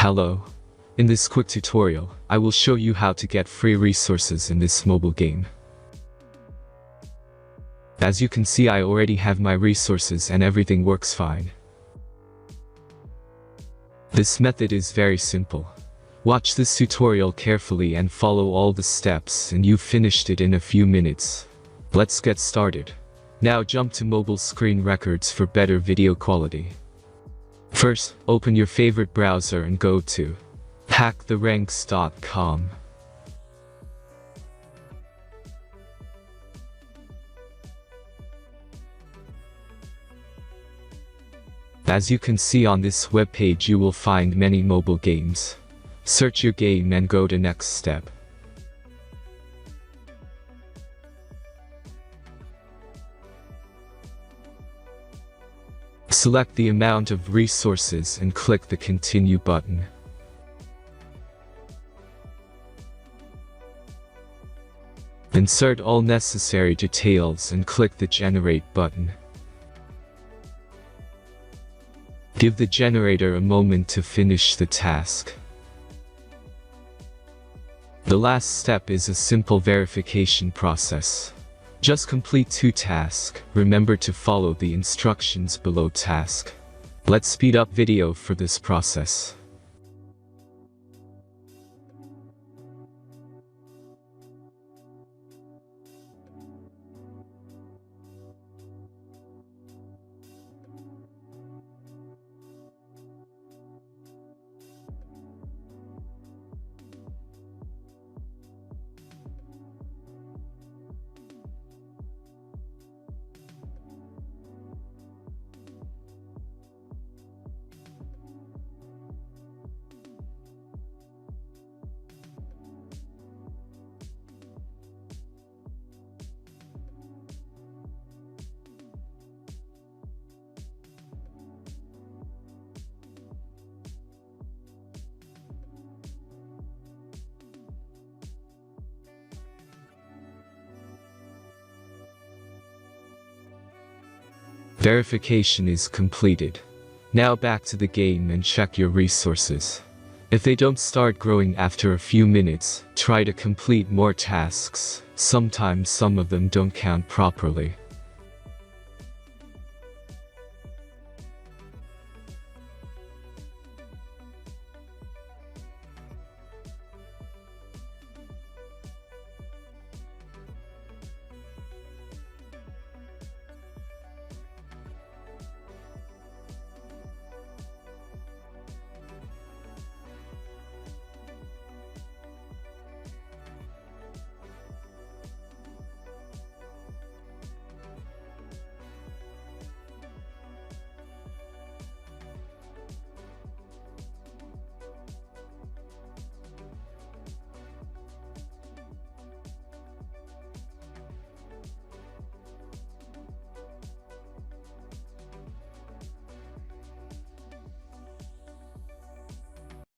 Hello. In this quick tutorial, I will show you how to get free resources in this mobile game. As you can see, I already have my resources and everything works fine. This method is very simple. Watch this tutorial carefully and follow all the steps and you've finished it in a few minutes. Let's get started. Now jump to mobile screen records for better video quality. First, open your favorite browser and go to hacktheranks.com. As you can see on this web page, you will find many mobile games. Search your game and go to next step. Select the amount of resources and click the Continue button. Insert all necessary details and click the Generate button. Give the generator a moment to finish the task. The last step is a simple verification process. Just complete 2 tasks. Remember to follow the instructions below task. Let's speed up video for this process. Verification is completed. Now back to the game and check your resources. If they don't start growing after a few minutes, try to complete more tasks. Sometimes some of them don't count properly.